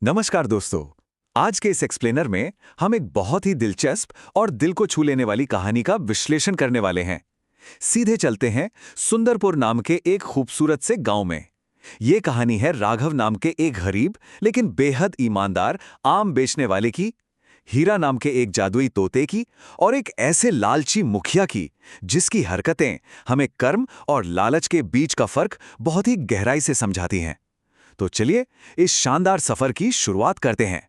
नमस्कार दोस्तों। आज के इस एक्सप्लेनर में हम एक बहुत ही दिलचस्प और दिल को छू लेने वाली कहानी का विश्लेषण करने वाले हैं। सीधे चलते हैं सुंदरपुर नाम के एक खूबसूरत से गांव में। ये कहानी है राघव नाम के एक गरीब लेकिन बेहद ईमानदार आम बेचने वाले की, हीरा नाम के एक जादुई तोते की और एक ऐसे लालची मुखिया की जिसकी हरकतें हमें कर्म और लालच के बीच का फर्क बहुत ही गहराई से समझाती हैं। तो चलिए इस शानदार सफर की शुरुआत करते हैं।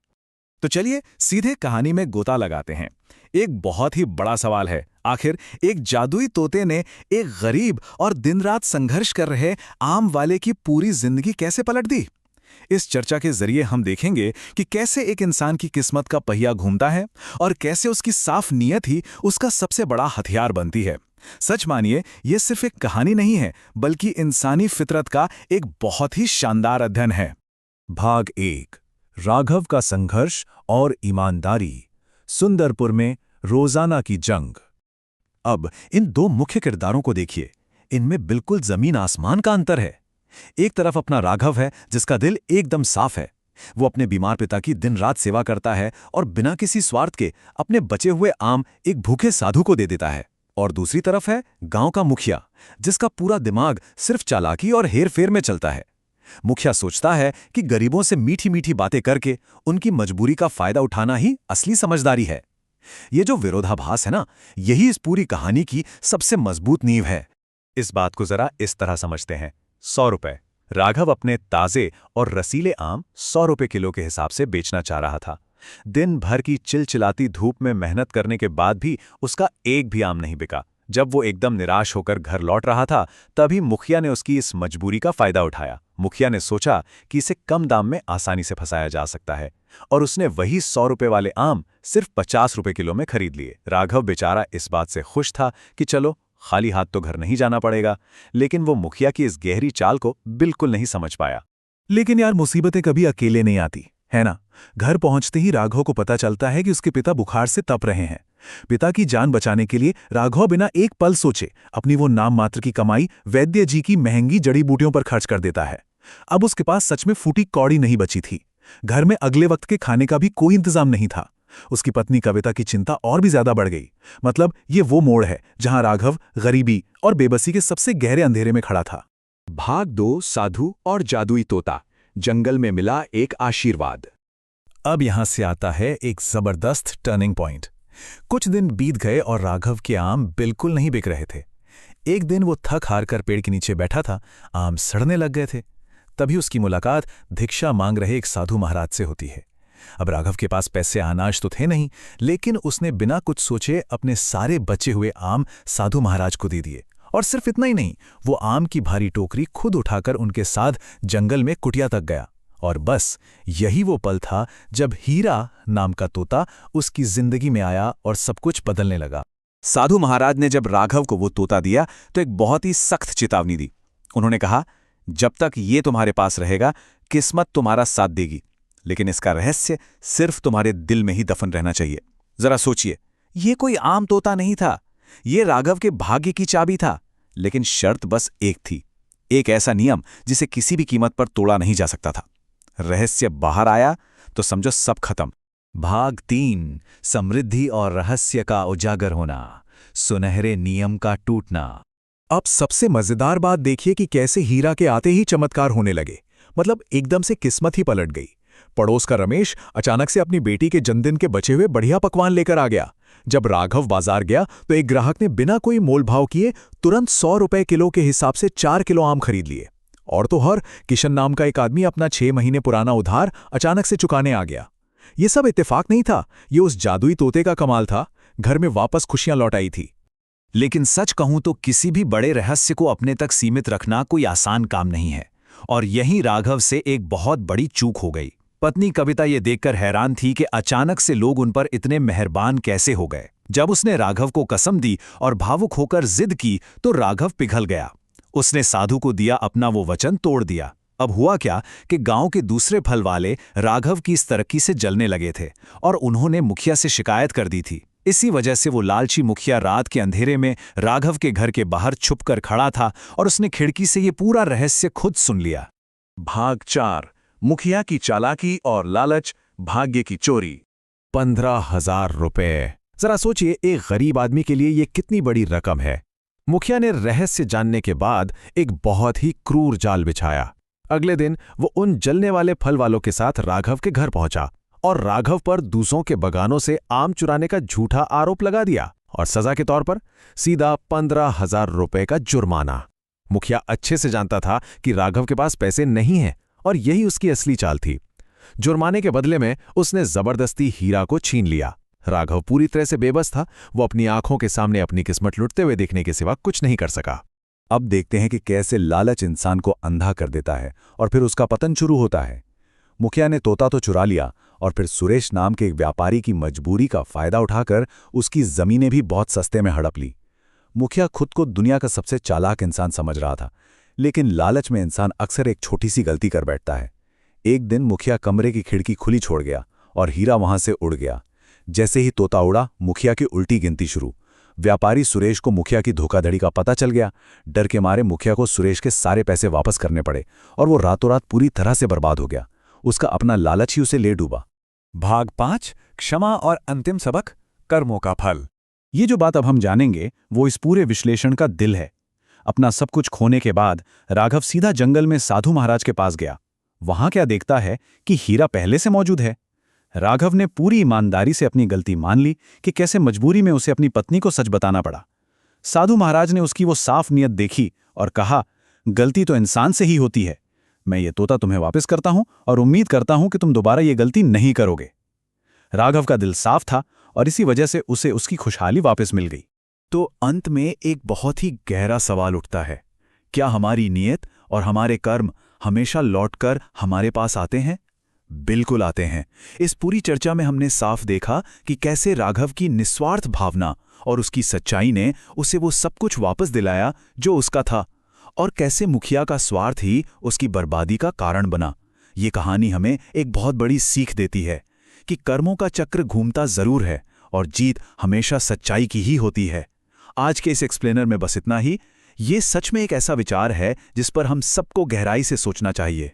तो चलिए सीधे कहानी में गोता लगाते हैं। एक बहुत ही बड़ा सवाल है, आखिर एक जादुई तोते ने एक गरीब और दिन रात संघर्ष कर रहे आम वाले की पूरी जिंदगी कैसे पलट दी। इस चर्चा के जरिए हम देखेंगे कि कैसे एक इंसान की किस्मत का पहिया घूमता है और कैसे उसकी साफ नीयत ही उसका सबसे बड़ा हथियार बनती है। सच मानिए, यह सिर्फ एक कहानी नहीं है, बल्कि इंसानी फितरत का एक बहुत ही शानदार अध्ययन है। भाग 1, राघव का संघर्ष और ईमानदारी। सुंदरपुर में रोजाना की जंग। अब इन दो मुख्य किरदारों को देखिए, इनमें बिल्कुल जमीन आसमान का अंतर है। एक तरफ अपना राघव है जिसका दिल एकदम साफ है। वो अपने बीमार पिता की दिन रात सेवा करता है और बिना किसी स्वार्थ के अपने बचे हुए आम एक भूखे साधु को दे देता है। और दूसरी तरफ है गांव का मुखिया, जिसका पूरा दिमाग सिर्फ चालाकी और हेरफेर में चलता है। मुखिया सोचता है कि गरीबों से मीठी मीठी बातें करके उनकी मजबूरी का फायदा उठाना ही असली समझदारी है। ये जो विरोधाभास है ना, यही इस पूरी कहानी की सबसे मजबूत नींव है। इस बात को जरा इस तरह समझते हैं। 100 रुपए राघव अपने ताजे और रसीले आम 100 रुपए किलो के हिसाब से बेचना चाह रहा था। दिन भर की चिलचिलाती धूप में मेहनत करने के बाद भी उसका एक भी आम नहीं बिका। जब वो एकदम निराश होकर घर लौट रहा था, तभी मुखिया ने उसकी इस मजबूरी का फायदा उठाया। मुखिया ने सोचा कि इसे कम दाम में आसानी से फंसाया जा सकता है, और उसने वही 100 रुपए वाले आम सिर्फ 50 रुपए किलो में खरीद लिए। राघव बेचारा इस बात से खुश था कि चलो, खाली हाथ तो घर नहीं जाना पड़ेगा, लेकिन वो मुखिया की इस गहरी चाल को बिल्कुल नहीं समझ पाया। लेकिन यार, मुसीबतें कभी अकेले नहीं आती, है ना। घर पहुंचते ही राघव को पता चलता है कि उसके पिता बुखार से तप रहे हैं। पिता की जान बचाने के लिए राघव बिना एक पल सोचे अपनी वो नाम मात्र की कमाई वैद्य जी की महंगी जड़ी बूटियों पर खर्च कर देता है। अब उसके पास सच में फूटी कौड़ी नहीं बची थी। घर में अगले वक्त के खाने का भी कोई इंतजाम नहीं था। उसकी पत्नी कविता की चिंता और भी ज्यादा बढ़ गई। मतलब ये वो मोड़ है जहां राघव गरीबी और बेबसी के सबसे गहरे अंधेरे में खड़ा था। भाग 2, साधु और जादुई तोता। जंगल में मिला एक आशीर्वाद। अब यहां से आता है एक जबरदस्त टर्निंग पॉइंट। कुछ दिन बीत गए और राघव के आम बिल्कुल नहीं बिक रहे थे। एक दिन वो थक हार कर पेड़ के नीचे बैठा था, आम सड़ने लग गए थे। तभी उसकी मुलाकात भिक्षा मांग रहे एक साधु महाराज से होती है। अब राघव के पास पैसे अनाज तो थे नहीं, लेकिन उसने बिना कुछ सोचे अपने सारे बचे हुए आम साधु महाराज को दे दिए। और सिर्फ इतना ही नहीं, वो आम की भारी टोकरी खुद उठाकर उनके साथ जंगल में कुटिया तक गया। और बस यही वो पल था जब हीरा नाम का तोता उसकी जिंदगी में आया और सब कुछ बदलने लगा। साधु महाराज ने जब राघव को वो तोता दिया तो एक बहुत ही सख्त चेतावनी दी। उन्होंने कहा, जब तक ये तुम्हारे पास रहेगा, किस्मत तुम्हारा साथ देगी, लेकिन इसका रहस्य सिर्फ तुम्हारे दिल में ही दफन रहना चाहिए। जरा सोचिए, ये कोई आम तोता नहीं था, ये राघव के भाग्य की चाबी था। लेकिन शर्त बस एक थी, एक ऐसा नियम जिसे किसी भी कीमत पर तोड़ा नहीं जा सकता था। रहस्य बाहर आया तो समझो सब खत्म। भाग 3, समृद्धि और रहस्य का उजागर होना, सुनहरे नियम का टूटना। अब सबसे मजेदार बात देखिए कि कैसे हीरा के आते ही चमत्कार होने लगे। मतलब एकदम से किस्मत ही पलट गई। पड़ोस का रमेश अचानक से अपनी बेटी के जन्मदिन के बचे हुए बढ़िया पकवान लेकर आ गया। जब राघव बाजार गया तो एक ग्राहक ने बिना कोई मोलभाव किए तुरंत 100 रुपए किलो के हिसाब से 4 किलो आम खरीद लिए। और तो और किशन नाम का एक आदमी अपना 6 महीने पुराना उधार अचानक से चुकाने आ गया। ये सब इत्तेफाक नहीं था, ये उस जादुई तोते का कमाल था। घर में वापस खुशियां लौट आई थी। लेकिन सच कहूं तो किसी भी बड़े रहस्य को अपने तक सीमित रखना कोई आसान काम नहीं है, और यहीं राघव से एक बहुत बड़ी चूक हो गई। पत्नी कविता ये देखकर हैरान थी कि अचानक से लोग उन पर इतने मेहरबान कैसे हो गए। जब उसने राघव को कसम दी और भावुक होकर जिद की तो राघव पिघल गया। उसने साधु को दिया अपना वो वचन तोड़ दिया। अब हुआ क्या कि गांव के दूसरे फल वाले राघव की इस तरक्की से जलने लगे थे और उन्होंने मुखिया से शिकायत कर दी थी। इसी वजह से वो लालची मुखिया रात के अंधेरे में राघव के घर के बाहर छुपकर खड़ा था और उसने खिड़की से ये पूरा रहस्य खुद सुन लिया। भाग 4, मुखिया की चालाकी और लालच, भाग्य की चोरी। 15,000 रुपए। जरा सोचिए, एक गरीब आदमी के लिए ये कितनी बड़ी रकम है। मुखिया ने रहस्य जानने के बाद एक बहुत ही क्रूर जाल बिछाया। अगले दिन वो उन जलने वाले फल वालों के साथ राघव के घर पहुंचा और राघव पर दूसरों के बगानों से आम चुराने का झूठा आरोप लगा दिया और सजा के तौर पर सीधा 15,000 रुपए का जुर्माना। मुखिया अच्छे से जानता था कि राघव के पास पैसे नहीं हैं और यही उसकी असली चाल थी। जुर्माने के बदले में उसने जबरदस्ती हीरा को छीन लिया। राघव पूरी तरह से बेबस था। वो अपनी आंखों के सामने अपनी किस्मत लुटते हुए देखने के सिवा कुछ नहीं कर सका। अब देखते हैं कि कैसे लालच इंसान को अंधा कर देता है और फिर उसका पतन शुरू होता है। मुखिया ने तोता तो चुरा लिया और फिर सुरेश नाम के एक व्यापारी की मजबूरी का फायदा उठाकर उसकी जमीनें भी बहुत सस्ते में हड़प ली। मुखिया खुद को दुनिया का सबसे चालाक इंसान समझ रहा था, लेकिन लालच में इंसान अक्सर एक छोटी सी गलती कर बैठता है। एक दिन मुखिया कमरे की खिड़की खुली छोड़ गया और हीरा वहां से उड़ गया। जैसे ही तोता उड़ा, मुखिया की उल्टी गिनती शुरू। व्यापारी सुरेश को मुखिया की धोखाधड़ी का पता चल गया। डर के मारे मुखिया को सुरेश के सारे पैसे वापस करने पड़े और वो रातों रात पूरी तरह से बर्बाद हो गया। उसका अपना लालच ही उसे ले डूबा। भाग 5, क्षमा और अंतिम सबक, कर्मों का फल। ये जो बात अब हम जानेंगे वो इस पूरे विश्लेषण का दिल है। अपना सब कुछ खोने के बाद राघव सीधा जंगल में साधु महाराज के पास गया। वहां क्या देखता है कि हीरा पहले से मौजूद है। राघव ने पूरी ईमानदारी से अपनी गलती मान ली कि कैसे मजबूरी में उसे अपनी पत्नी को सच बताना पड़ा। साधु महाराज ने उसकी वो साफ नीयत देखी और कहा, गलती तो इंसान से ही होती है। मैं ये तोता तुम्हें वापस करता हूं और उम्मीद करता हूं कि तुम दोबारा ये गलती नहीं करोगे। राघव का दिल साफ था और इसी वजह से उसे उसकी खुशहाली वापस मिल गई। तो अंत में एक बहुत ही गहरा सवाल उठता है, क्या हमारी नीयत और हमारे कर्म हमेशा लौटकर हमारे पास आते हैं? बिल्कुल आते हैं। इस पूरी चर्चा में हमने साफ देखा कि कैसे राघव की निस्वार्थ भावना और उसकी सच्चाई ने उसे वो सब कुछ वापस दिलाया जो उसका था, और कैसे मुखिया का स्वार्थ ही उसकी बर्बादी का कारण बना। ये कहानी हमें एक बहुत बड़ी सीख देती है कि कर्मों का चक्र घूमता जरूर है और जीत हमेशा सच्चाई की ही होती है। आज के इस एक्सप्लेनर में बस इतना ही। ये सच में एक ऐसा विचार है जिस पर हम सबको गहराई से सोचना चाहिए।